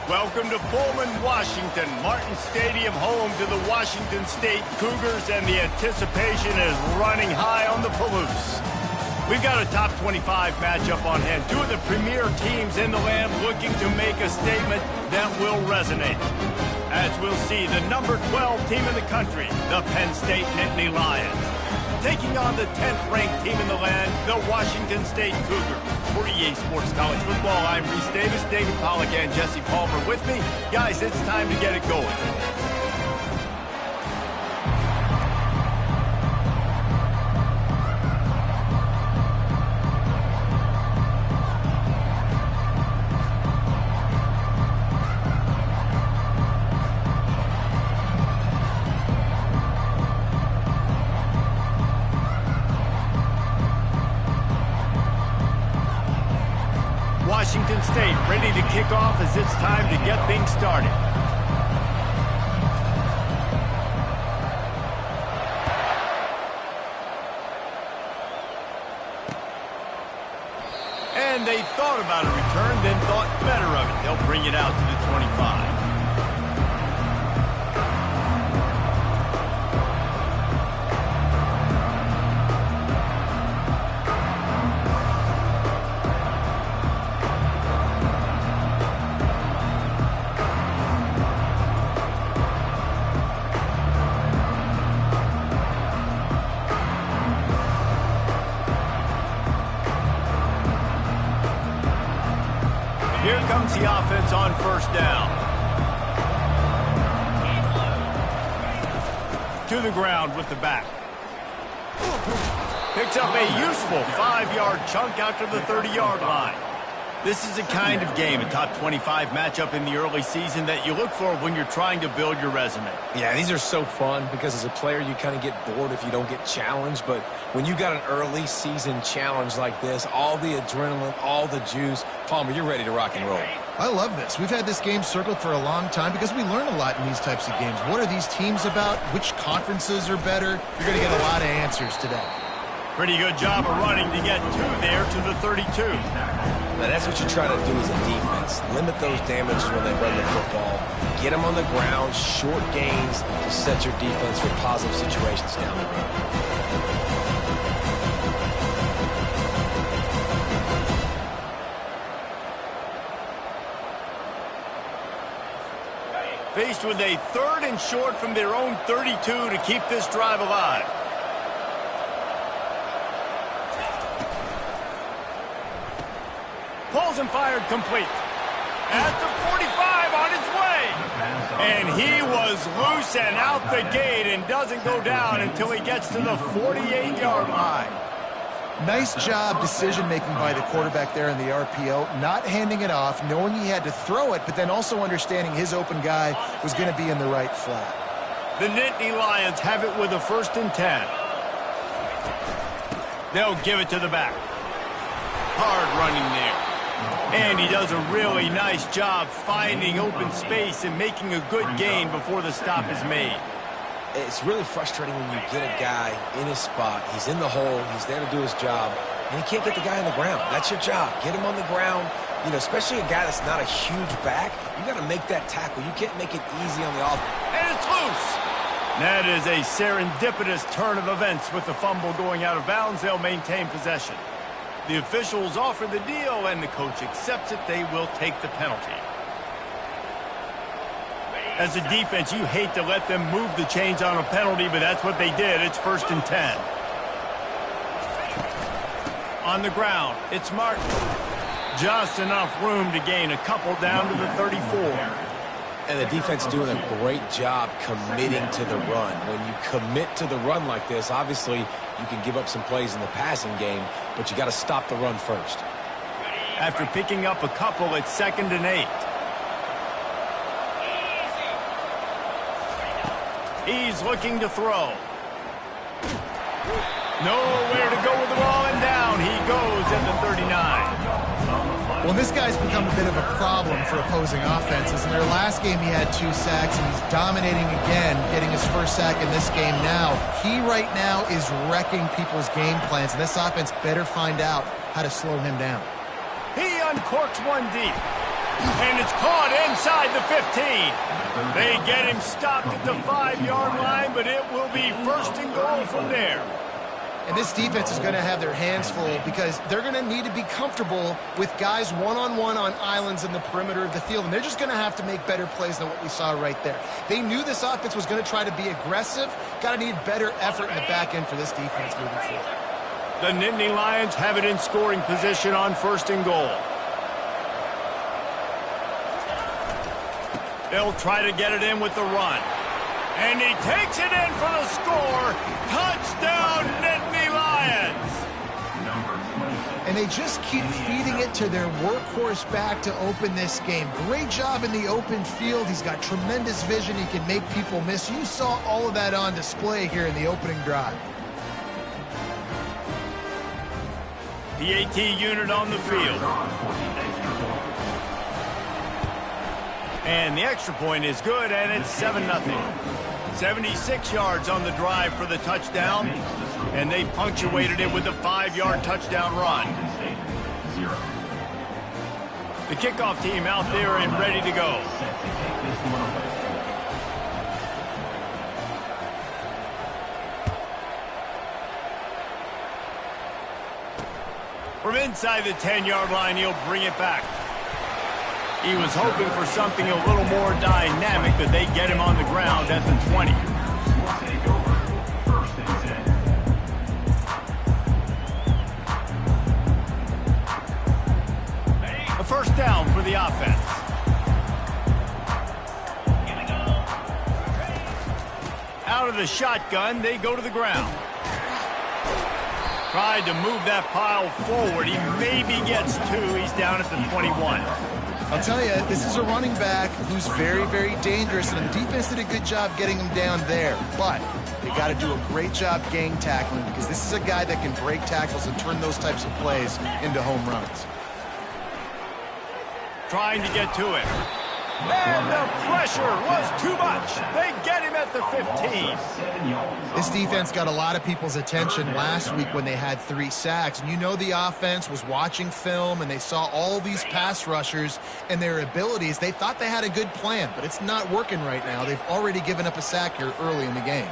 Welcome to Pullman, Washington. Martin Stadium, home to the Washington State Cougars, and the anticipation is running high on the Palouse. We've got a top 25 matchup on hand. Two of the premier teams in the land looking to make a statement that will resonate. As we'll see, the number 12 team in the country, the Penn State Nittany Lions, taking on the 10th-ranked team in the land, the Washington State Cougars. For EA Sports College Football, I'm Reese Davis, David Pollack, and Jesse Palmer with me. Guys, it's time to get it going. Washington State ready to kick off as it's time to get things started. And they thought about a return, then thought better of it. They'll bring it out to the 25. Here comes the offense on first down. To the ground with the back. Picks up a useful 5-yard chunk out to the 30-yard line. This is the kind of game, a top 25 matchup in the early season, that you look for when you're trying to build your resume. Yeah, these are so fun because as a player you kind of get bored if you don't get challenged, but when you got an early season challenge like this, all the adrenaline, all the juice, Palmer, you're ready to rock and roll. I love this. We've had this game circled for a long time because we learn a lot in these types of games. What are these teams about? Which conferences are better? You're going to get a lot of answers today. Pretty good job of running to get two there to the 32. Now that's what you try to do as a defense. Limit those damages when they run the football. Get them on the ground, short gains to set your defense for positive situations down the road. Faced with a 3rd and short from their own 32 to keep this drive alive. Pulls and fired complete. At the 45 on his way. And he was loose and out the gate and doesn't go down until he gets to the 48-yard line. Nice job decision-making by the quarterback there in the RPO, not handing it off, knowing he had to throw it, but then also understanding his open guy was going to be in the right flat. The Nittany Lions have it with a 1st and 10. They'll give it to the back. Hard running there. And he does a really nice job finding open space and making a good gain before the stop is made. It's really frustrating when you get a guy in his spot. He's in the hole. He's there to do his job. And he can't get the guy on the ground. That's your job. Get him on the ground. You know, especially a guy that's not a huge back. You got to make that tackle. You can't make it easy on the offense. And it's loose. That is a serendipitous turn of events with the fumble going out of bounds. They'll maintain possession. The officials offer the deal, and the coach accepts it. They will take the penalty. As a defense, you hate to let them move the chains on a penalty, but that's what they did. It's 1st and 10. On the ground, it's Martin. Just enough room to gain a couple down to the 34. And the defense doing a great job committing to the run. When you commit to the run like this, obviously you can give up some plays in the passing game, but you got to stop the run first. After picking up a couple, it's 2nd and 8. He's looking to throw. Nowhere to go with the ball, and down he goes at the 39. Well, this guy's become a bit of a problem for opposing offenses. In their last game, he had 2 sacks, and he's dominating again, getting his 1st sack in this game now. He right now is wrecking people's game plans, and this offense better find out how to slow him down. He uncorks one deep. and it's caught inside the 15. They get him stopped at the 5-yard line, but it will be first and goal from there. And this defense is going to have their hands full because they're going to need to be comfortable with guys one-on-one on islands in the perimeter of the field. And they're just going to have to make better plays than what we saw right there. They knew this offense was going to try to be aggressive. Got to need better effort in the back end for this defense moving forward. The Nittany Lions have it in scoring position on first and goal. They'll try to get it in with the run. And he takes it in for the score. Touchdown, Nittany Lions! And they just keep feeding it to their workhorse back to open this game. Great job in the open field. He's got tremendous vision. He can make people miss. You saw all of that on display here in the opening drive. The AT unit on the field. And the extra point is good, and it's 7-0. 76 yards on the drive for the touchdown, and they punctuated it with a 5-yard touchdown run. The kickoff team out there and ready to go. From inside the 10-yard line, he'll bring it back. He was hoping for something a little more dynamic, but they get him on the ground at the 20. A first down for the offense. Out of the shotgun, they go to the ground. Tried to move that pile forward. He maybe gets 2. He's down at the 21. I'll tell you, this is a running back who's very, very dangerous, and the defense did a good job getting him down there. But they got to do a great job gang tackling because this is a guy that can break tackles and turn those types of plays into home runs. Trying to get to it. And the pressure was too much. They get him at the 15. This defense got a lot of people's attention last week when they had 3 sacks. And you know the offense was watching film, and they saw all these pass rushers and their abilities. They thought they had a good plan, but it's not working right now. They've already given up a sack here early in the game.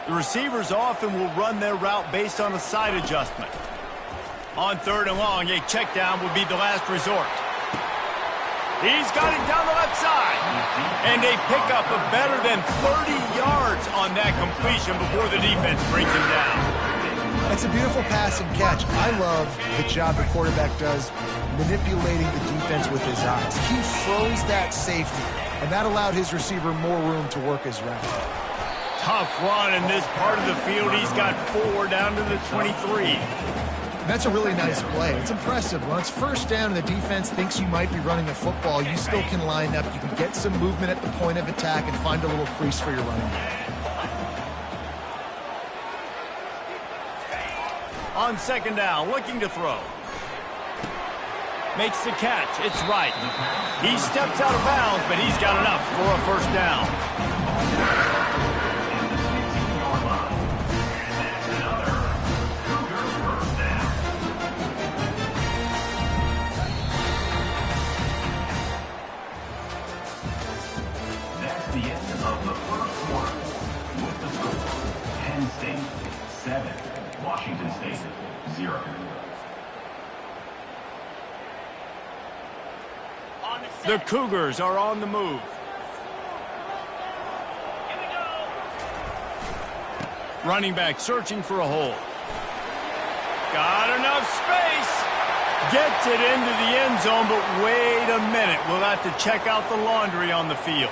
The receivers often will run their route based on a side adjustment. On 3rd and long, a check down would be the last resort. He's got it down the left side. And they pick up a better than 30 yards on that completion before the defense brings him down. It's a beautiful pass and catch. I love the job the quarterback does manipulating the defense with his eyes. He froze that safety, and that allowed his receiver more room to work his route. Tough run in this part of the field. He's got 4 down to the 23. That's a really nice play. It's impressive. When it's first down and the defense thinks you might be running the football, you still can line up. You can get some movement at the point of attack and find a little crease for your running back. On 2nd down, looking to throw. Makes the catch. It's right. He steps out of bounds, but he's got enough for a first down. Washington State, 0. The Cougars are on the move. Running back searching for a hole. Got enough space. Gets it into the end zone, but wait a minute. We'll have to check out the laundry on the field.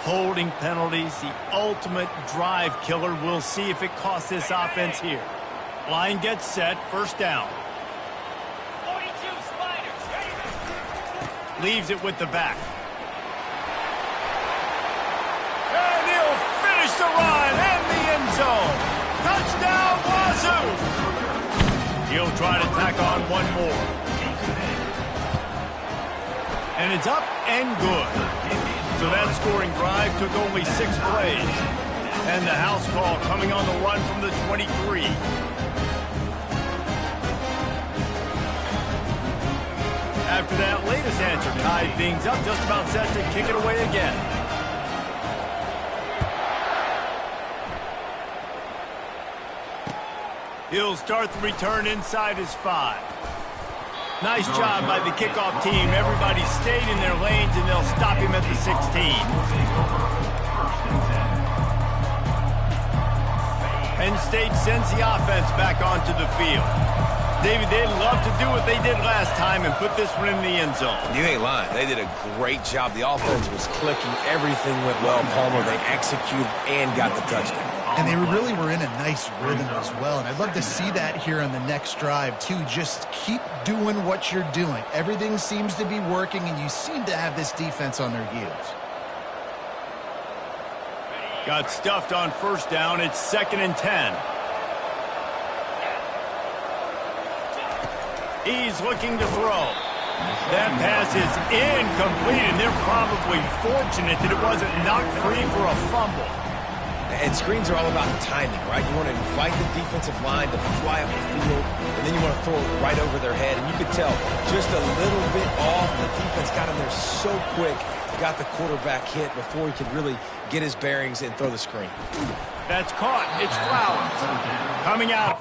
Holding penalties, the ultimate drive killer. We'll see if it costs this offense here. Line gets set, first down. 42 Spiders. Leaves it with the back. And he'll finish the run in the end zone. Touchdown, Wazoo! He'll try to tack on one more. And it's up and good. So that scoring drive took only 6 plays. And the house call coming on the run from the 23. After that late defense are tied things up, just about set to kick it away again. He'll start the return inside his 5. Nice job by the kickoff team. Everybody stayed in their lanes, and they'll stop him at the 16. Penn State sends the offense back onto the field. David, they'd love to do what they did last time and put this one in the end zone. You ain't lying. They did a great job. The offense was clicking. Everything went well. Palmer, they executed and got the touchdown. And they really were in a nice rhythm as well. And I'd love to see that here on the next drive, too. Just keep doing what you're doing. Everything seems to be working, and you seem to have this defense on their heels. Got stuffed on first down. It's 2nd and 10. He's looking to throw. That pass is incomplete, and they're probably fortunate that it wasn't knocked free for a fumble. And screens are all about timing, right? You want to invite the defensive line to fly up the field, and then you want to throw it right over their head. And you could tell just a little bit off. The defense got in there so quick, got the quarterback hit before he could really get his bearings and throw the screen. That's caught. It's Flowers. Coming out.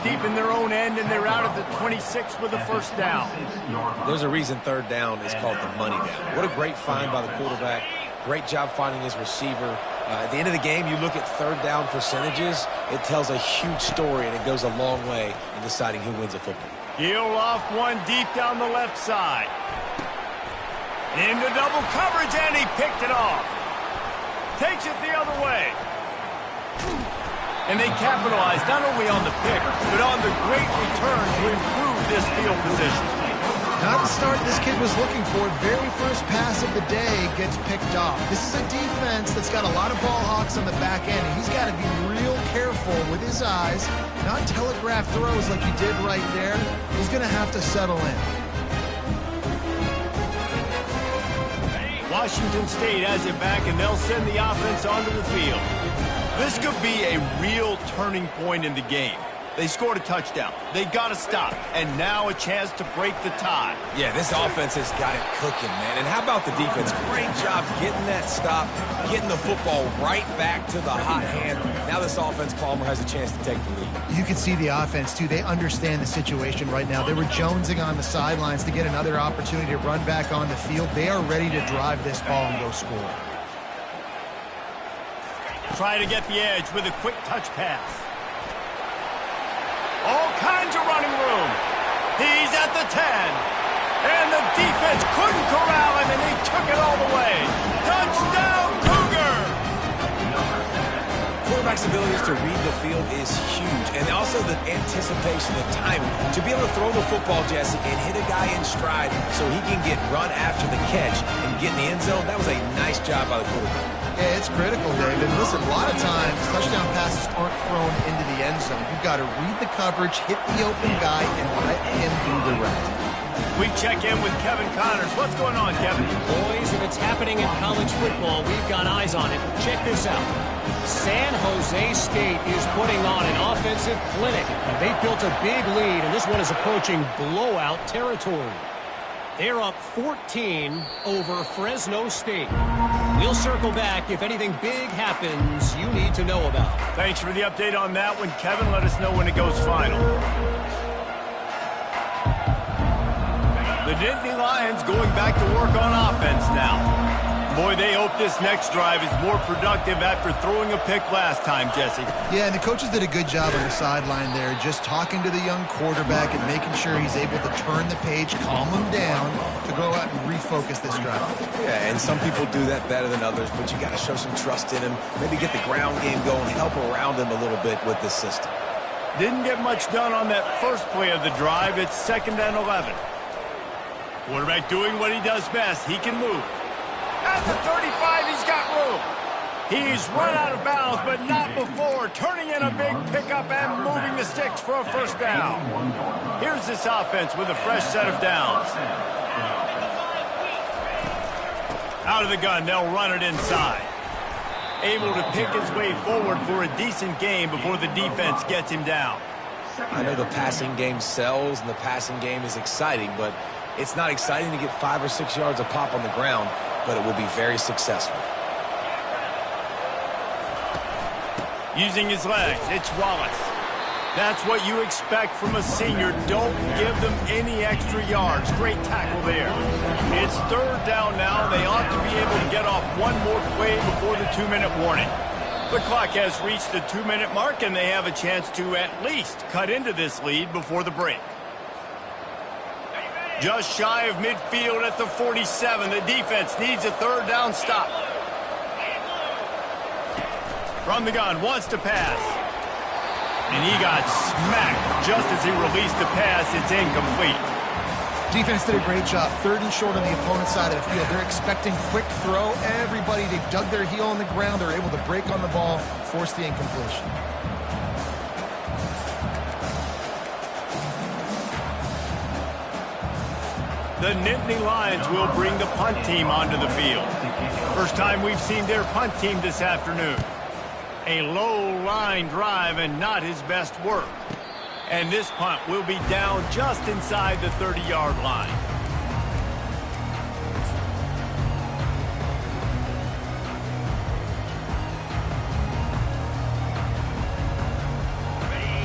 Deep in their own end, and they're out at the 26 with a first down. There's a reason third down is called the money down. What a great find by the quarterback. Great job finding his receiver. At the end of the game, you look at third down percentages. It tells a huge story, and it goes a long way in deciding who wins a football. He'll off one deep down the left side. Into double coverage, and he picked it off. Takes it the other way. And they capitalized not only on the pick, but on the great return to improve this field position. Not the start this kid was looking for. Very first pass of the day gets picked off. This is a defense that's got a lot of ball hawks on the back end, and he's got to be real careful with his eyes, not telegraph throws like he did right there. He's going to have to settle in. Washington State has it back, and they'll send the offense onto the field. This could be a real turning point in the game. They scored a touchdown. They got to stop. And now a chance to break the tie. Yeah, this offense has got it cooking, man. And how about the defense? Great job getting that stop, getting the football right back to the hot hand. Now this offense, Palmer, has a chance to take the lead. You can see the offense, too. They understand the situation right now. They were jonesing on the sidelines to get another opportunity to run back on the field. They are ready to drive this ball and go score. Try to get the edge with a quick touch pass. All kinds of running room. He's at the 10. And the defense couldn't corral him, and he took it all the way. Touchdown, Cougar! Quarterback's ability to read the field is huge. And also the anticipation, the timing. To be able to throw the football, Jesse, and hit a guy in stride so he can get run after the catch and get in the end zone, that was a nice job by the quarterback. Yeah, it's critical, David. Listen, a lot of times, touchdown passes aren't thrown into the end zone. You've got to read the coverage, hit the open guy, and let him do the rest. We check in with Kevin Connors. What's going on, Kevin? Boys, if it's happening in college football, we've got eyes on it. Check this out. San Jose State is putting on an offensive clinic. They built a big lead, and this one is approaching blowout territory. They're up 14 over Fresno State. We'll circle back if anything big happens you need to know about. Thanks for the update on that one, Kevin. Let us know when it goes final. The Nittany Lions going back to work on offense now. Boy, they hope this next drive is more productive after throwing a pick last time, Jesse. Yeah, and the coaches did a good job on the sideline there, just talking to the young quarterback and making sure he's able to turn the page, calm him down to go out and refocus this drive. Yeah, and some people do that better than others, but you got to show some trust in him, maybe get the ground game going, help around him a little bit with this system. Didn't get much done on that first play of the drive. It's 2nd and 11. Quarterback doing what he does best. He can move. At the 35, he's got room. He's run out of bounds, but not before turning in a big pickup and moving the sticks for a first down. Here's this offense with a fresh set of downs. Out of the gun, they'll run it inside. Able to pick his way forward for a decent game before the defense gets him down. I know the passing game sells and the passing game is exciting, but it's not exciting to get 5 or 6 yards a pop on the ground, but it will be very successful. Using his legs, it's Wallace. That's what you expect from a senior. Don't give them any extra yards. Great tackle there. It's 3rd down now. They ought to be able to get off one more play before the 2-minute warning. The clock has reached the 2-minute mark, and they have a chance to at least cut into this lead before the break. Just shy of midfield at the 47. The defense needs a 3rd down stop. From the gun, wants to pass. And he got smacked just as he released the pass. It's incomplete. Defense did a great job. 3rd and short on the opponent's side of the field. They're expecting quick throw. Everybody, they dug their heel on the ground. They're able to break on the ball, force the incompletion. The Nittany Lions will bring the punt team onto the field. First time we've seen their punt team this afternoon. A low line drive and not his best work. And this punt will be down just inside the 30-yard line.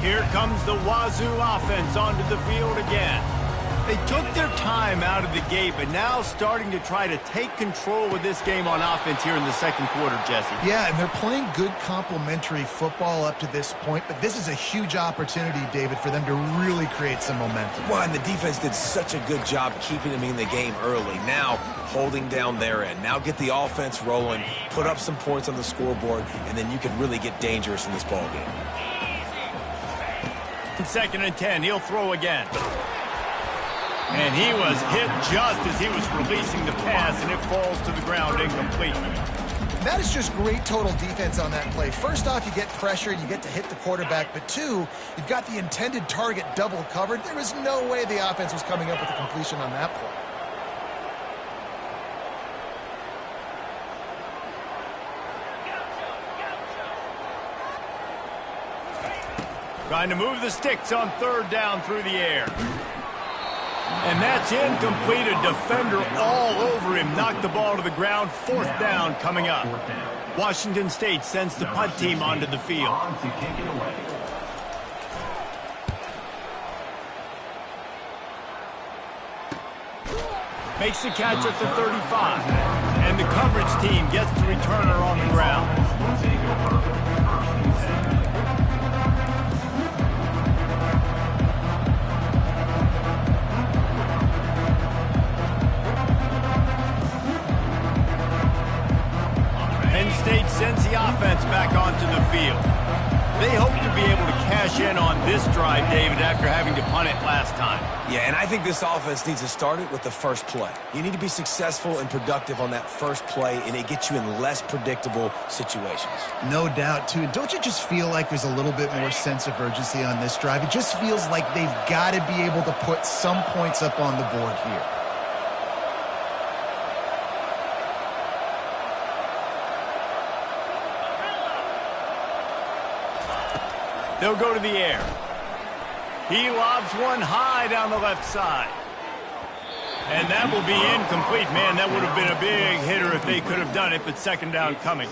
Here comes the Wazoo offense onto the field again. They took their time out of the gate, but now starting to try to take control of this game on offense here in the 2nd quarter, Jesse. Yeah, and they're playing good complementary football up to this point, but this is a huge opportunity, David, for them to really create some momentum. Well, and the defense did such a good job keeping them in the game early. Now, holding down their end. Now get the offense rolling, put up some points on the scoreboard, and then you can really get dangerous in this ball game. 2nd and 10, he'll throw again. And he was hit just as he was releasing the pass, and it falls to the ground incomplete. That is just great total defense on that play. First off, you get pressure and you get to hit the quarterback, but 2, you've got the intended target double covered. There was no way the offense was coming up with a completion on that play. Trying to move the sticks on 3rd down through the air. And that's incomplete. A defender all over him. Knocked the ball to the ground. 4th down coming up. Washington State sends the punt team onto the field. Makes the catch at the 35. And the coverage team gets the returner on the ground. State sends the offense back onto the field. They hope to be able to cash in on this drive, David, after having to punt it last time. Yeah, and I think this offense needs to start it with the first play. You need to be successful and productive on that first play, and it gets you in less predictable situations. No doubt, too. Don't you just feel like there's a little bit more sense of urgency on this drive? It just feels like they've got to be able to put some points up on the board here. They'll go to the air. He lobs one high down the left side. And that will be incomplete. Man, that would have been a big hitter if they could have done it, but 2nd down coming.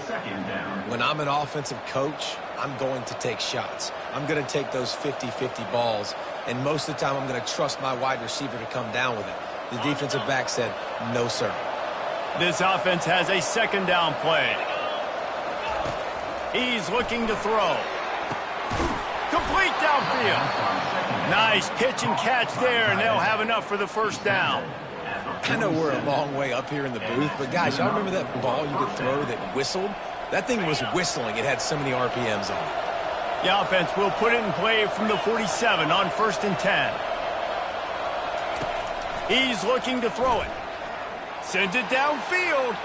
When I'm an offensive coach, I'm going to take shots. I'm going to take those 50-50 balls, and most of the time I'm going to trust my wide receiver to come down with it. The defensive back said, no, sir. This offense has a second down play. He's looking to throw. Complete downfield. Nice pitch and catch there, and they'll have enough for the first down. I know we're a long way up here in the booth, but guys, y'all remember that ball you could throw that whistled? That thing was whistling. It had so many RPMs on it. The offense will put it in play from the 47 on 1st and 10. He's looking to throw it. Sends it downfield.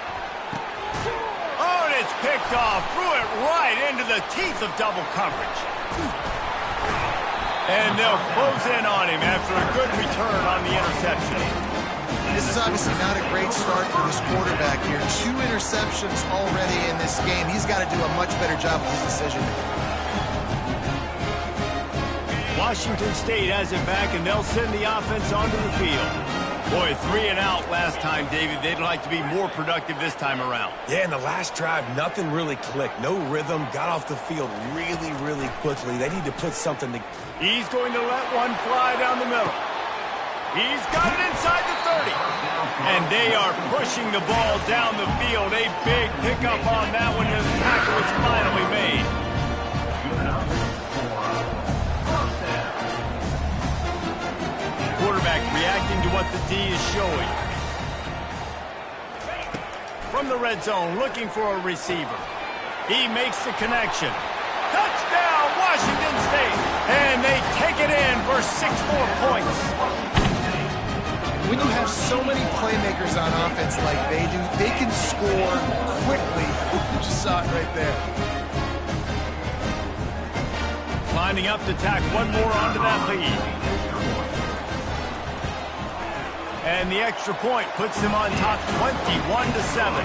Oh, and it's picked off. Threw it right into the teeth of double coverage. And they'll close in on him after a good return on the interception. This is obviously not a great start for this quarterback here. 2 interceptions already in this game. He's got to do a much better job with his decision-making. Washington State has it back, and they'll send the offense onto the field. Boy, 3 and out last time, David. They'd like to be more productive this time around. Yeah, in the last drive, nothing really clicked. No rhythm, got off the field really, really quickly. They need to put something to... He's going to let one fly down the middle. He's got it inside the 30. And they are pushing the ball down the field. A big pickup on that one as the tackle is finally made. Quarterback reacting to what the D is showing. From the red zone, looking for a receiver. He makes the connection. Touchdown, Washington State! And they take it in for 6 more points. When you have so many playmakers on offense like they do, they can score quickly. You just saw it right there. Lining up to tack one more onto that lead. And the extra point puts them on top 21-7.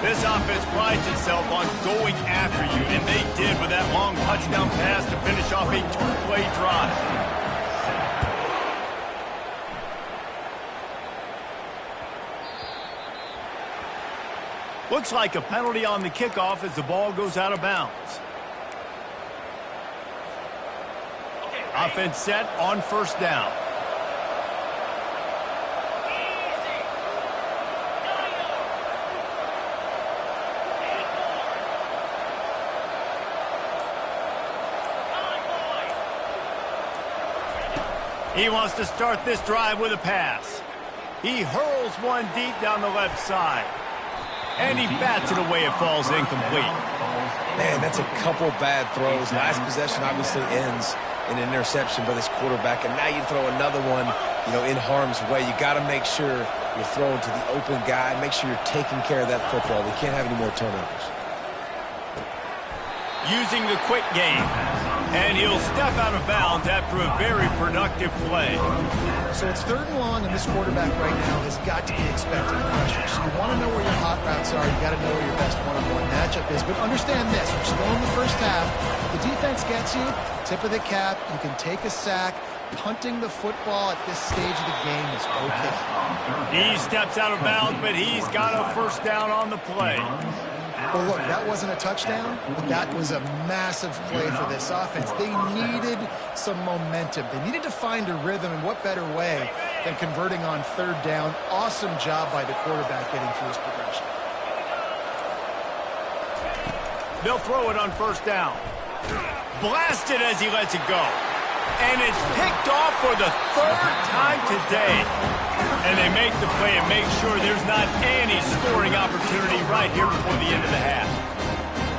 This offense prides itself on going after you, and they did with that long touchdown pass to finish off a 2-play drive. Looks like a penalty on the kickoff as the ball goes out of bounds. Offense set on 1st down. He wants to start this drive with a pass. He hurls one deep down the left side. And he bats it away. It falls incomplete. Man, that's a couple bad throws. Last possession obviously ends in an interception by this quarterback, and now you throw another one, in harm's way. You got to make sure you're throwing to the open guy. Make sure you're taking care of that football. We can't have any more turnovers. Using the quick game. And he'll step out of bounds after a very productive play. So it's 3rd and long, and this quarterback right now has got to be expecting pressure. So you want to know where your hot routes are. You got to know where your best one-on-one matchup is. But understand this, we're still in the first half. The defense gets you, tip of the cap, you can take a sack. Punting the football at this stage of the game is okay. He steps out of bounds, but he's got a 1st down on the play. Well, look, that wasn't a touchdown, but that was a massive play for this offense. They needed some momentum. They needed to find a rhythm, and what better way than converting on 3rd down. Awesome job by the quarterback getting through his progression. They'll throw it on 1st down. Blasted as he lets it go. And it's picked off for the 3rd time today. And they make the play and make sure there's not any scoring opportunity right here before the end of the half.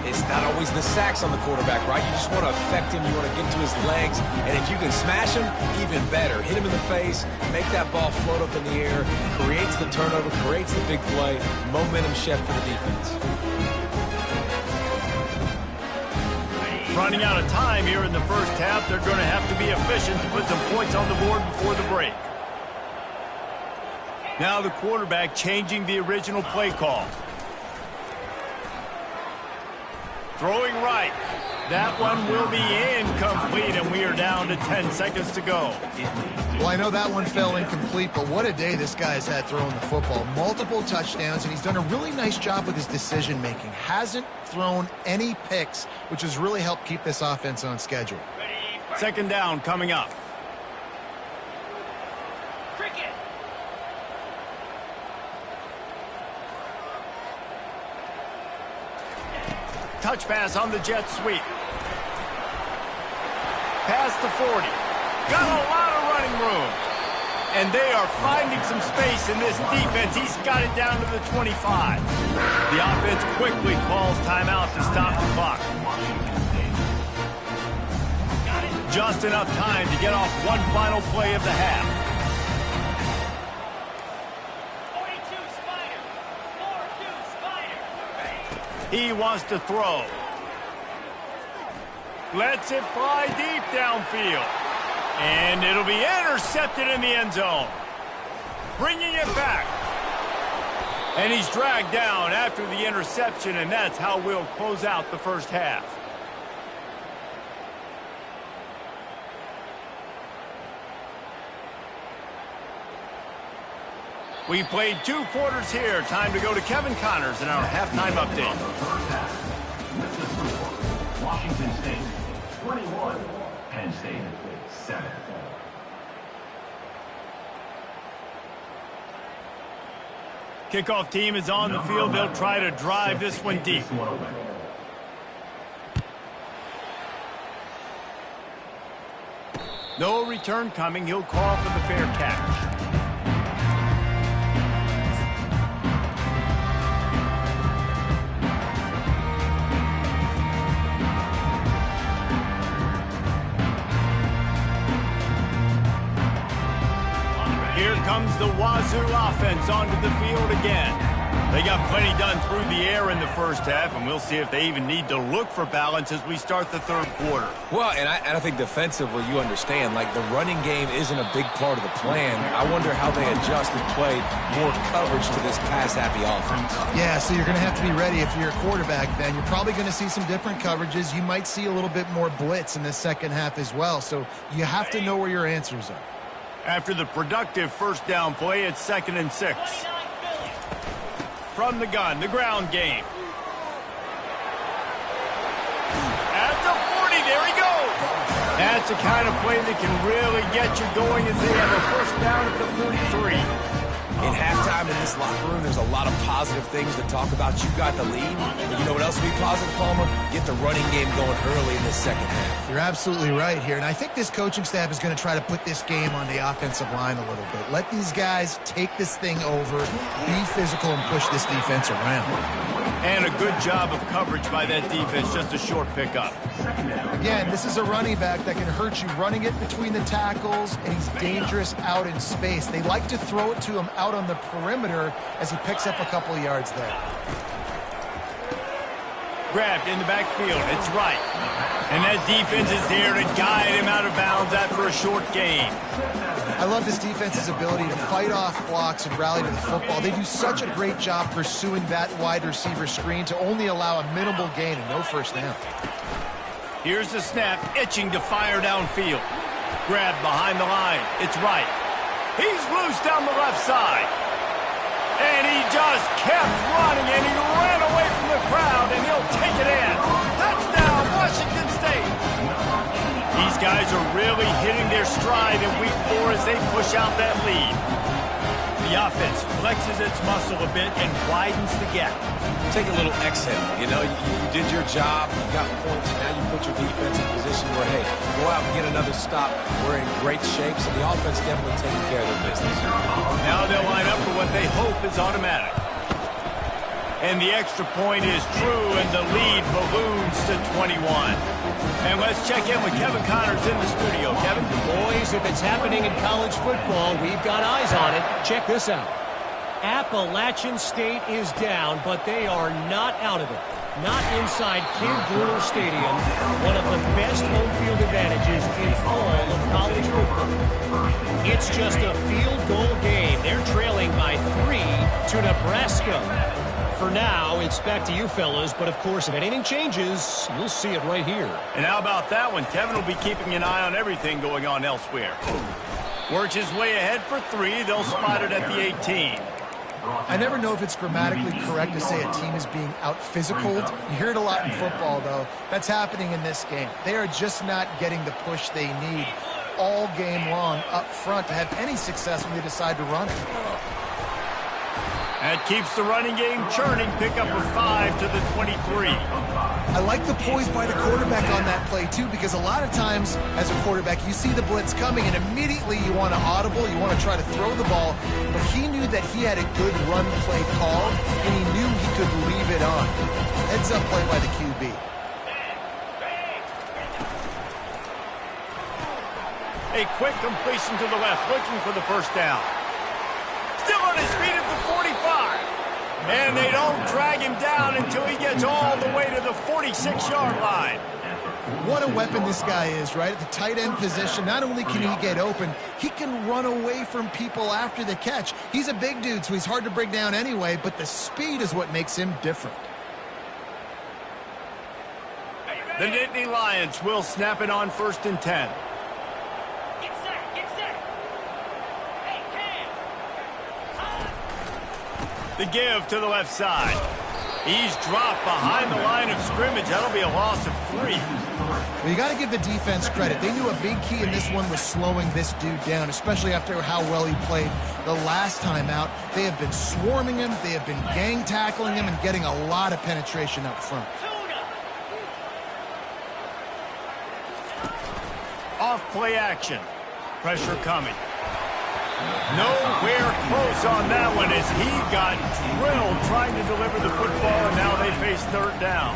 It's not always the sacks on the quarterback, right? You just want to affect him. You want to get to his legs. And if you can smash him, even better. Hit him in the face, make that ball float up in the air, creates the turnover, creates the big play, momentum shift for the defense. Running out of time here in the first half. They're going to have to be efficient to put some points on the board before the break. Now the quarterback changing the original play call. Throwing right. That one will be incomplete, and we are down to 10 seconds to go. Well, I know that one fell incomplete, but what a day this guy's had throwing the football. Multiple touchdowns, and he's done a really nice job with his decision-making. Hasn't thrown any picks, which has really helped keep this offense on schedule. 2nd down coming up. touch pass on the jet sweep. Past the 40. Got a lot of running room. And they are finding some space in this defense. He's got it down to the 25. The offense quickly calls timeout to stop the clock. Just enough time to get off one final play of the half. 42 Spider. 4-2 Spider. He wants to throw. Lets it fly deep downfield. And it'll be intercepted in the end zone. Bringing it back. And he's dragged down after the interception, and that's how we'll close out the first half. We've played 2 quarters here. Time to go to Kevin Connors in our halftime update. Washington State 21. Penn State 7. Kickoff team is on the field. They'll try to drive this one deep. No return coming. He'll call for the fair catch. Here comes the Wazoo offense onto the field again. They got plenty done through the air in the first half, and we'll see if they even need to look for balance as we start the third quarter. Well, and I think defensively, you understand, like the running game isn't a big part of the plan. I wonder how they adjust and play more coverage to this pass-happy offense. Yeah, so you're going to have to be ready if you're a quarterback then. You're probably going to see some different coverages. You might see a little bit more blitz in the second half as well, so you have to know where your answers are. After the productive first down play, it's 2nd and 6. From the gun, the ground game. At the 40, there he goes. That's the kind of play that can really get you going as they have a first down at the 43. In halftime in this locker room, there's a lot of positive things to talk about. You got the lead. But you know what else would be positive, Palmer? Get the running game going early in the second half. You're absolutely right here. And I think this coaching staff is going to try to put this game on the offensive line a little bit. Let these guys take this thing over, be physical, and push this defense around. And a good job of coverage by that defense, just a short pickup. Again, this is a running back that can hurt you running it between the tackles, and he's dangerous out in space. They like to throw it to him out on the perimeter as he picks up a couple of yards there. Grabbed in the backfield. It's right. And that defense is there to guide him out of bounds after a short gain. I love this defense's ability to fight off blocks and rally to the football. They do such a great job pursuing that wide receiver screen to only allow a minimal gain and no first down. Here's the snap, itching to fire downfield. Grabbed behind the line. It's right. He's loose down the left side. And he just kept running, and he ran away from the crowd, and he'll take it in. Touchdown, Washington State. These guys are really hitting their stride in week 4 as they push out that lead. The offense flexes its muscle a bit and widens the gap. Take a little exhale. You know, you did your job, you got points, now you put your defense in a position where, hey, go out and get another stop. We're in great shape, so the offense definitely taking care of their business. Now they'll line up for what they hope is automatic. And the extra point is true, and the lead balloons to 21. And let's check in with Kevin Connors in the studio. Kevin? Boys, if it's happening in college football, we've got eyes on it. Check this out. Appalachian State is down, but they are not out of it. Not inside Kid Brewer Stadium, one of the best home field advantages in all of college football. It's just a field goal game. They're trailing by 3 to Nebraska. For now, it's back to you fellas, but of course, if anything changes, you'll see it right here. And how about that one? Kevin will be keeping an eye on everything going on elsewhere. Works his way ahead for 3. They'll spot it at the 18. I never know if it's grammatically correct to say a team is being out-physicaled. You hear it a lot in football, though. That's happening in this game. They are just not getting the push they need all game long up front to have any success when they decide to run it. That keeps the running game churning. Pick up a 5 to the 23. I like the poise by the quarterback on that play, too, because a lot of times as a quarterback, you see the blitz coming, and immediately you want to audible, you want to try to throw the ball, but he knew that he had a good run play call, and he knew he could leave it on. Heads up play by the QB. A quick completion to the left, looking for the first down. Still on his feet at the 45. And they don't drag him down until he gets all the way to the 46-yard line. What a weapon this guy is, right? At the tight end position, not only can he get open, he can run away from people after the catch. He's a big dude, so he's hard to bring down anyway, but the speed is what makes him different. The Nittany Lions will snap it on 1st and 10. The give to the left side. He's dropped behind the line of scrimmage. That'll be a loss of 3. Well, you got to give the defense credit. They knew a big key in this one was slowing this dude down, especially after how well he played the last time out. They have been swarming him. They have been gang tackling him and getting a lot of penetration up front. Off play action. Pressure coming. Nowhere close on that one as he got drilled trying to deliver the football, and now they face 3rd down.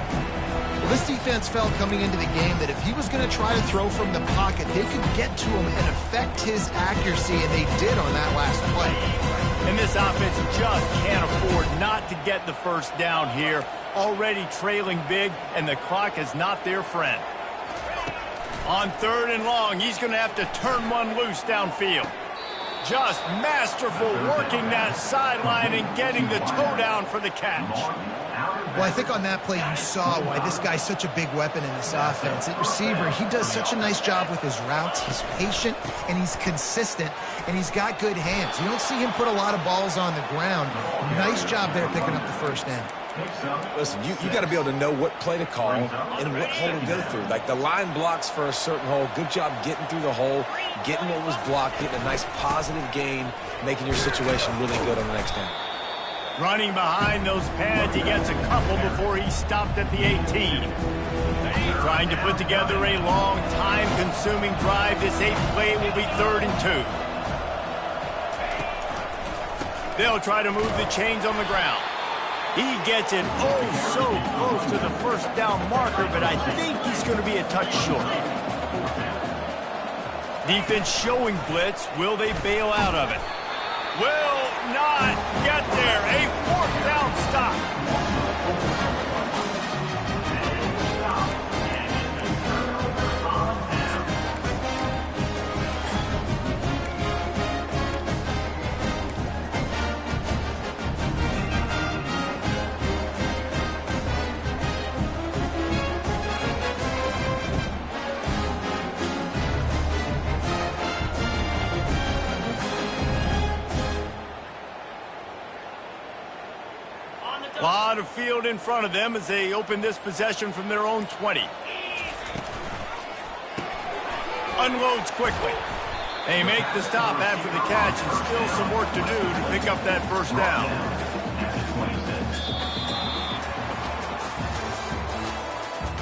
Well, this defense felt coming into the game that if he was going to try to throw from the pocket, they could get to him and affect his accuracy, and they did on that last play. And this offense just can't afford not to get the first down here. Already trailing big, and the clock is not their friend. On 3rd and long, he's going to have to turn one loose downfield. Just masterful working that sideline and getting the toe down for the catch. Well, I think on that play you saw why this guy's such a big weapon in this offense. At receiver, he does such a nice job with his routes. He's patient, and he's consistent, and he's got good hands. You don't see him put a lot of balls on the ground. Nice job there picking up the first down. Listen, you got to be able to know what play to call and what hole to go through. Like the line blocks for a certain hole. Good job getting through the hole, getting what was blocked, getting a nice positive gain, making your situation really good on the next down. Running behind those pads, he gets a couple before he stopped at the 18. Trying to put together a long, time-consuming drive. This 8th play will be 3rd and 2. They'll try to move the chains on the ground. He gets it so close to the first down marker, but I think he's going to be a touch short. Defense showing blitz. Will they bail out of it? Will not get there. A 4th down stop. A lot of field in front of them as they open this possession from their own 20. Unloads quickly. They make the stop after the catch, and still some work to do to pick up that first down.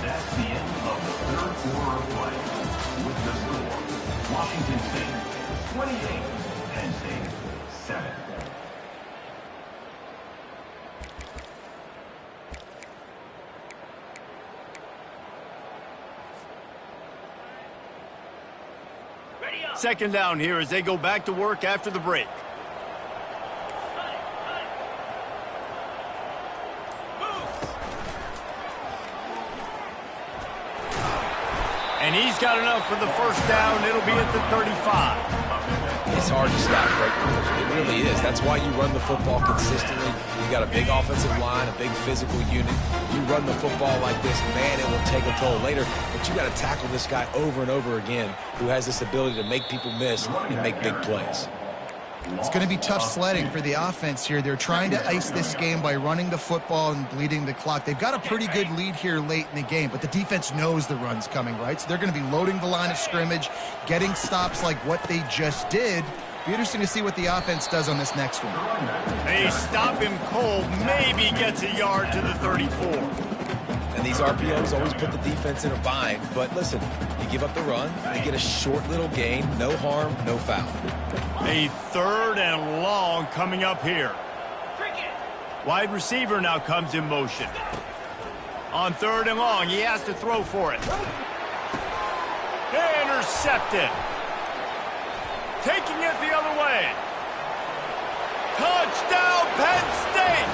That's the end of the 3rd quarter of play. With the score, Washington State 28, Penn State 7. Second down here as they go back to work after the break. And he's got enough for the first down. It'll be at the 35. It's hard to stop great runners. It really is. That's why you run the football consistently. You got a big offensive line, a big physical unit. You run the football like this, man, it will take a toll later. But you got to tackle this guy over and over again who has this ability to make people miss and make big plays. It's going to be tough sledding for the offense here. They're trying to ice this game by running the football and bleeding the clock. They've got a pretty good lead here late in the game, but the defense knows the run's coming, right? So they're going to be loading the line of scrimmage, getting stops like what they just did Be interesting to see what the offense does on this next one. They stop him cold, maybe gets a yard to the 34. And these RPOs always put the defense in a bind. But listen, you give up the run, they get a short little gain, no harm, no foul. A 3rd and long coming up here. Wide receiver now comes in motion. On 3rd and long, he has to throw for it. Intercepted. Taking it the other way. Touchdown, Penn State!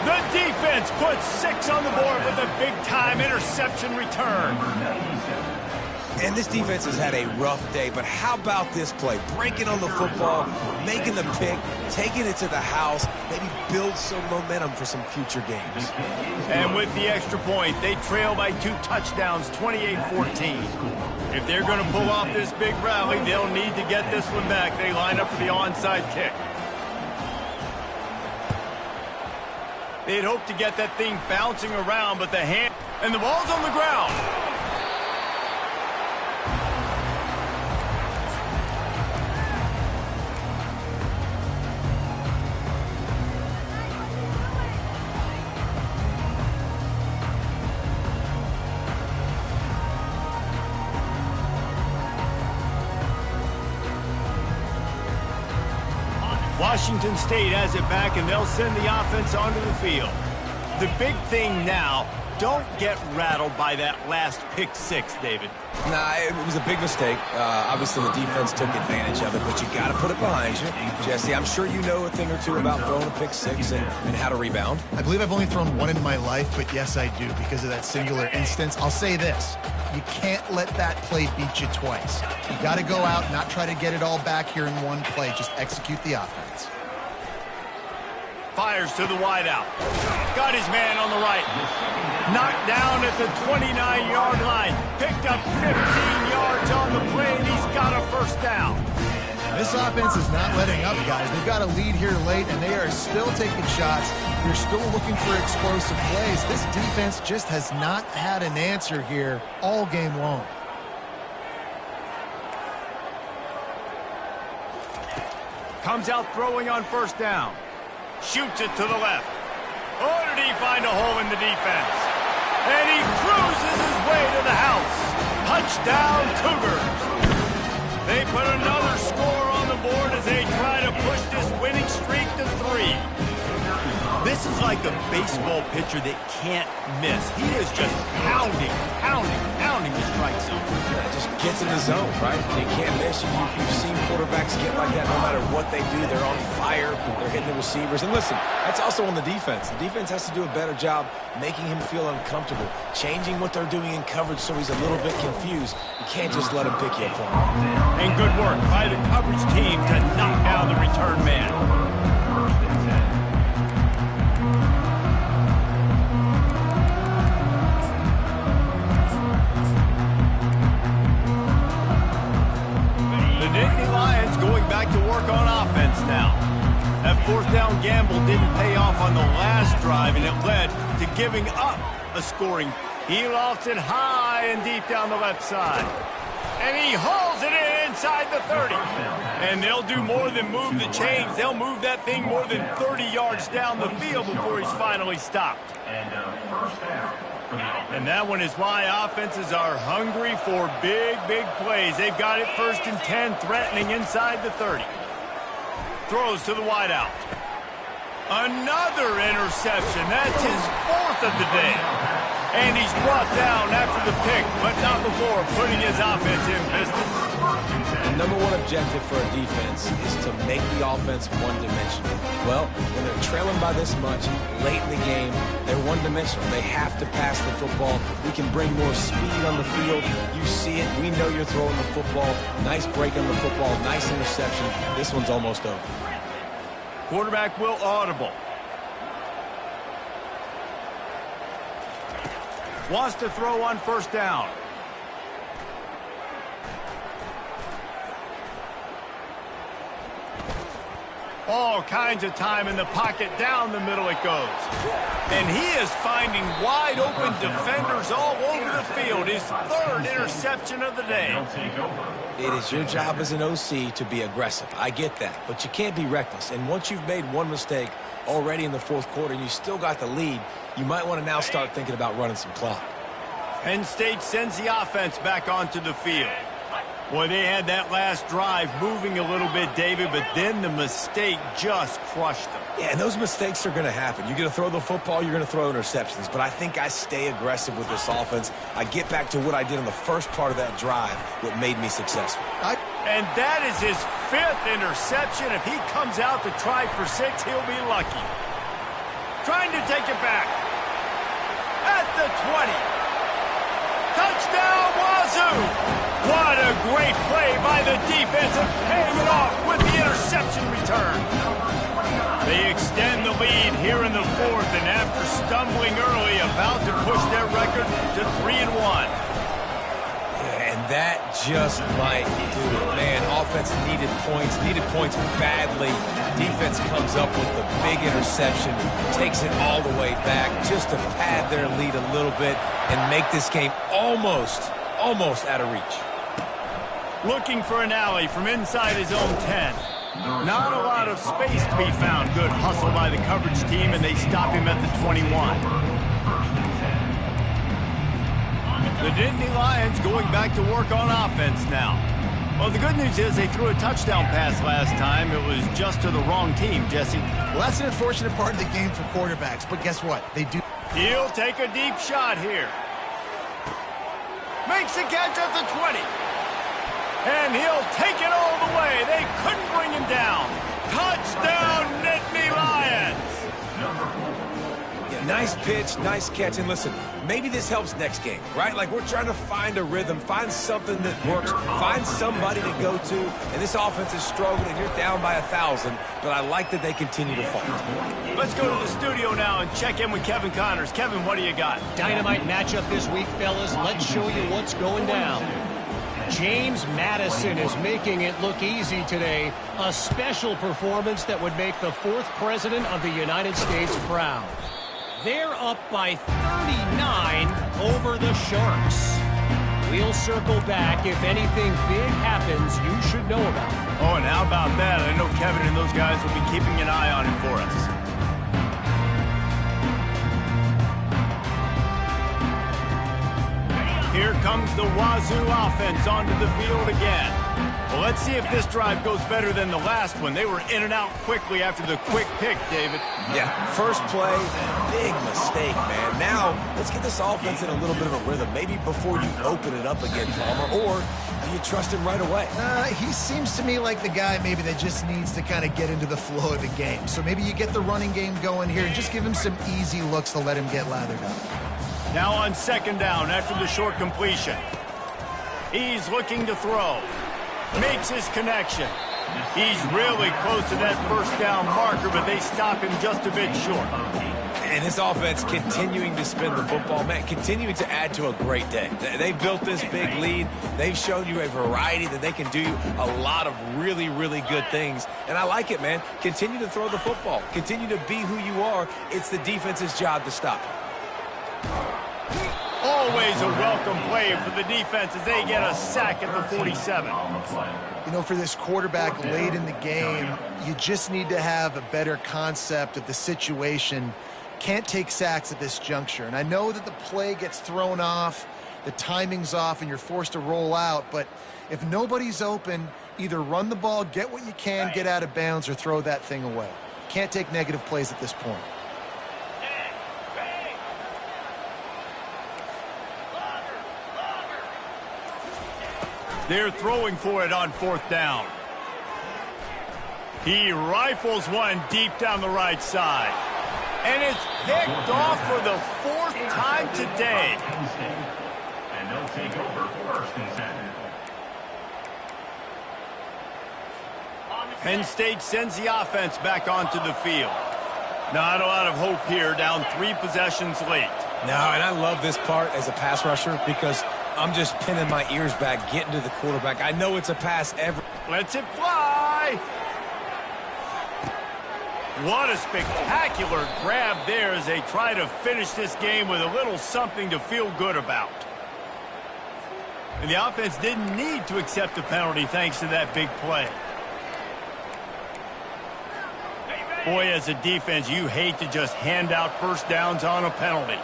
The defense puts 6 on the board with a big-time interception return. And this defense has had a rough day, but how about this play? Breaking on the football, making the pick, taking it to the house, maybe build some momentum for some future games. And with the extra point, they trail by 2 touchdowns, 28-14. If they're going to pull off this big rally, they'll need to get this one back. They line up for the onside kick. They'd hoped to get that thing bouncing around, but and the ball's on the ground. Washington State has it back, and they'll send the offense onto the field. The big thing now, don't get rattled by that last pick 6, David. Nah, it was a big mistake. Obviously, the defense took advantage of it, but you got to put it behind you. Jesse, I'm sure you know a thing or two about throwing a pick 6 and how to rebound. I believe I've only thrown one in my life, but yes, I do because of that singular instance. I'll say this. You can't let that play beat you twice. You got to go out, not try to get it all back here in one play. Just execute the offense. Fires to the wideout. Got his man on the right. Knocked down at the 29-yard line. Picked up 15 yards on the play, and he's got a 1st down. This offense is not letting up, guys. They've got a lead here late, and they are still taking shots. They're still looking for explosive plays. This defense just has not had an answer here all game long. Comes out throwing on 1st down. Shoots it to the left. Oh, did he find a hole in the defense? And he cruises his way to the house. Touchdown, Cougars. They put another score on the board as they try to push this winning streak to 3. This is like a baseball pitcher that can't miss. He is just pounding the strike zone. Yeah, just gets in the zone, right? They can't miss. You've seen quarterbacks get like that no matter what they do. They're on fire. They're hitting the receivers. And listen, that's also on the defense. The defense has to do a better job making him feel uncomfortable, changing what they're doing in coverage so he's a little bit confused. You can't just let him pick you apart. And good work by the coverage team to knock down the return man. To work on offense now. That 4th down gamble didn't pay off on the last drive, and it led to giving up a scoring. He lofts it high and deep down the left side. And he hauls it in inside the 30. And they'll do more than move the chains. They'll move that thing more than 30 yards down the field before he's finally stopped. And that one is why offenses are hungry for big plays. They've got it 1st and 10, threatening inside the 30. Throws to the wideout. Another interception. That's his 4th of the day. And he's brought down after the pick, but not before putting his offense in business. The number one objective for a defense is to make the offense one-dimensional. Well, when they're trailing by this much, late in the game, they're one-dimensional. They have to pass the football. We can bring more speed on the field. You see it. We know you're throwing the football. Nice break on the football. Nice interception. This one's almost over. Quarterback will audible. Wants to throw on 1st down. All kinds of time in the pocket, down the middle it goes. And he is finding wide open defenders all over the field. His third interception of the day. It is your job as an OC to be aggressive. I get that, but you can't be reckless. And once you've made one mistake already in the fourth quarter and you still got the lead, you might want to now start thinking about running some clock. Penn State sends the offense back onto the field. Boy, they had that last drive moving a little bit, David, but then the mistake just crushed them. Yeah, and those mistakes are going to happen. You're going to throw the football, you're going to throw interceptions. But I think I stay aggressive with this offense. I get back to what I did in the first part of that drive, what made me successful. And that is his 5th interception. If he comes out to try for 6, he'll be lucky. Trying to take it back. At the 20. Touchdown, Wazoo! What a great play by the defense and paying it off with the interception return. They extend the lead here in the 4th, and after stumbling early, about to push their record to 3-1. And that just might do it. Man, offense needed points badly. Defense comes up with the big interception, takes it all the way back just to pad their lead a little bit and make this game almost out of reach. Looking for an alley from inside his own 10. Not a lot of space to be found. Good hustle by the coverage team, and they stop him at the 21. The Nittany Lions going back to work on offense now. Well, the good news is they threw a touchdown pass last time. It was just to the wrong team, Jesse. Well, that's an unfortunate part of the game for quarterbacks, but guess what? They do. He'll take a deep shot here. Makes a catch at the 20. And he'll take it all the way. They couldn't bring him down. Touchdown, Nittany Lions. Yeah, nice pitch, nice catch. And listen, maybe this helps next game, right? Like we're trying to find a rhythm, find something that works, find somebody to go to. And this offense is struggling, and you're down by 1,000. But I like that they continue to fight. Let's go to the studio now and check in with Kevin Connors. Kevin, what do you got? Dynamite matchup this week, fellas. Let's show you what's going down. James Madison is making it look easy today. A special performance that would make the 4th president of the United States proud. They're up by 39 over the Sharks. We'll circle back if anything big happens you should know about. Oh, and how about that? I know Kevin and those guys will be keeping an eye on it for us. Here comes the Wazoo offense onto the field again. Well, let's see if this drive goes better than the last one. They were in and out quickly after the quick pick, David. Yeah, first play, big mistake, man. Now, let's get this offense in a little bit of a rhythm. Maybe before you open it up again, Palmer, or do you trust him right away? He seems to me like the guy maybe that just needs to kind of get into the flow of the game. So maybe you get the running game going here and just give him some easy looks to let him get lathered up. Now on 2nd down after the short completion. He's looking to throw. Makes his connection. He's really close to that 1st down marker, but they stop him just a bit short. And this offense continuing to spin the football, man, continuing to add to a great day. They've built this big lead. They've shown you a variety that they can do a lot of really, really good things. And I like it, man. Continue to throw the football. Continue to be who you are. It's the defense's job to stop you. Always a welcome play for the defense as they get a sack at the 47. You know, for this quarterback late in the game, you just need to have a better concept of the situation. Can't take sacks at this juncture. And I know that the play gets thrown off, the timing's off, and you're forced to roll out. But if nobody's open, either run the ball, get what you can, get out of bounds, or throw that thing away. Can't take negative plays at this point. They're throwing for it on 4th down. He rifles one deep down the right side. And it's picked off for the 4th time today. And they'll take over 1st and 10. Penn State sends the offense back onto the field. Not a lot of hope here, down 3 possessions late. No, and I love this part as a pass rusher because I'm just pinning my ears back, getting to the quarterback. I know it's a pass every. Lets it fly. What a spectacular grab there as they try to finish this game with a little something to feel good about. And the offense didn't need to accept a penalty thanks to that big play. Boy, as a defense, you hate to just hand out first downs on a penalty.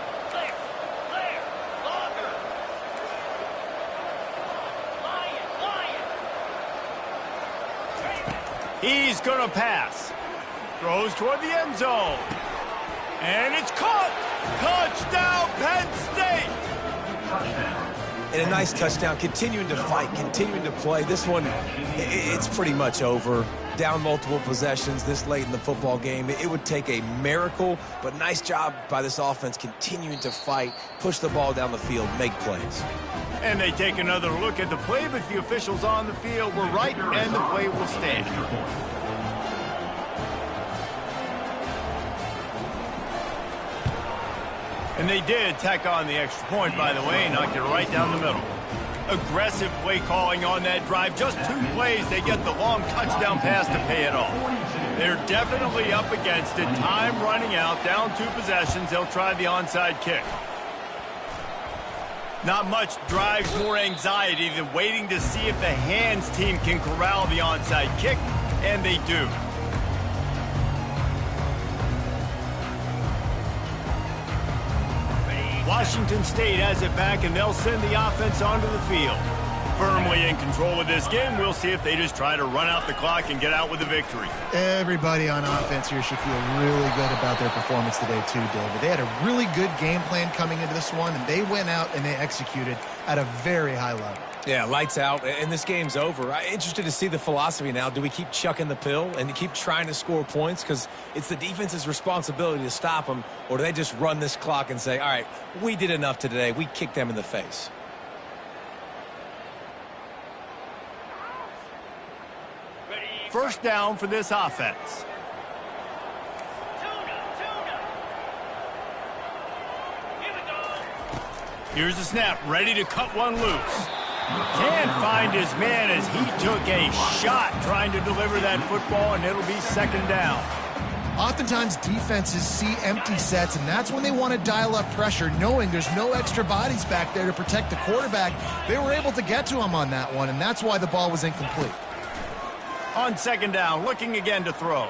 He's going to pass. Throws toward the end zone. And it's caught. Touchdown, Penn State. And a nice touchdown, continuing to fight, continuing to play. This one, it's pretty much over. Down multiple possessions this late in the football game. It would take a miracle, but nice job by this offense continuing to fight, push the ball down the field, make plays. And they take another look at the play, but the officials on the field were right, and the play will stand. And they did tack on the extra point, by the way, knocked it right down the middle. Aggressive play calling on that drive. Just 2 plays, they get the long touchdown pass to pay it off. They're definitely up against it. Time running out, down 2 possessions. They'll try the onside kick. Not much drives more anxiety than waiting to see if the hands team can corral the onside kick, and they do. Washington State has it back, and they'll send the offense onto the field. Firmly in control of this game. We'll see if they just try to run out the clock and get out with a victory. Everybody on offense here should feel really good about their performance today too, David. They had a really good game plan coming into this one, and they went out and they executed at a very high level. Yeah, lights out, and this game's over. I'm interested to see the philosophy now. Do we keep chucking the pill and keep trying to score points? Because it's the defense's responsibility to stop them, or do they just run this clock and say, all right, we did enough today. We kicked them in the face. First down for this offense. Here's the snap, ready to cut one loose. Can't find his man as he took a shot trying to deliver that football, and it'll be second down. Oftentimes defenses see empty sets, and that's when they want to dial up pressure, knowing there's no extra bodies back there to protect the quarterback. They were able to get to him on that one, and that's why the ball was incomplete. On second down, looking again to throw.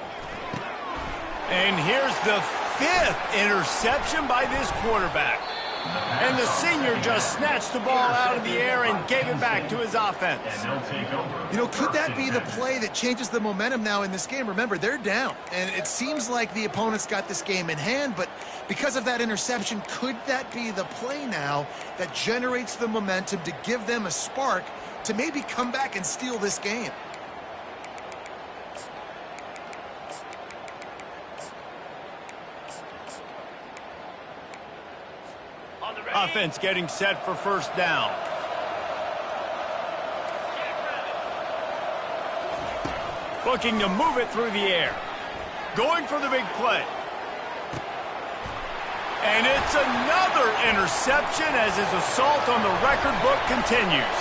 And here's the 5th interception by this quarterback. And the senior just snatched the ball out of the air and gave it back to his offense. You know, could that be the play that changes the momentum now in this game? Remember, they're down, and it seems like the opponent's got this game in hand, but because of that interception, could that be the play now that generates the momentum to give them a spark to maybe come back and steal this game? Offense getting set for first down. Looking to move it through the air. Going for the big play. And it's another interception as his assault on the record book continues.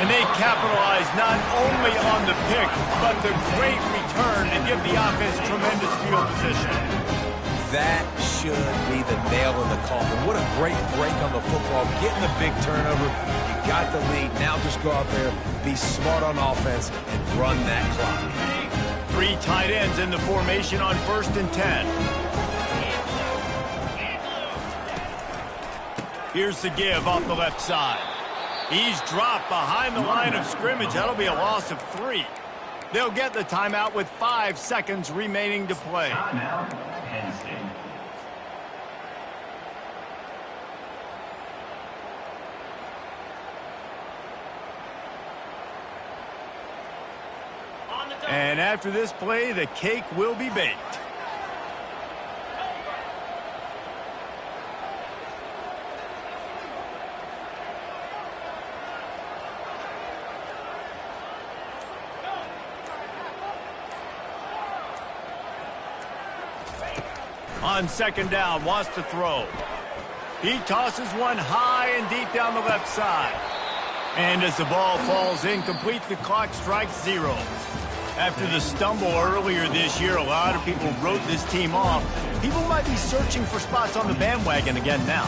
And they capitalize not only on the pick, but the great return to give the offense tremendous field position. That should be the nail in the coffin. What a great break on the football. Getting the big turnover. You got the lead. Now just go out there, be smart on offense, and run that clock. 3 tight ends in the formation on 1st and 10. Here's the give off the left side. He's dropped behind the line of scrimmage. That'll be a loss of 3. They'll get the timeout with 5 seconds remaining to play. Timeout, Penn State. And after this play, the cake will be baked. On second down, wants to throw. He tosses one high and deep down the left side. And as the ball falls incomplete, the clock strikes 0. After the stumble earlier this year, a lot of people wrote this team off. People might be searching for spots on the bandwagon again now.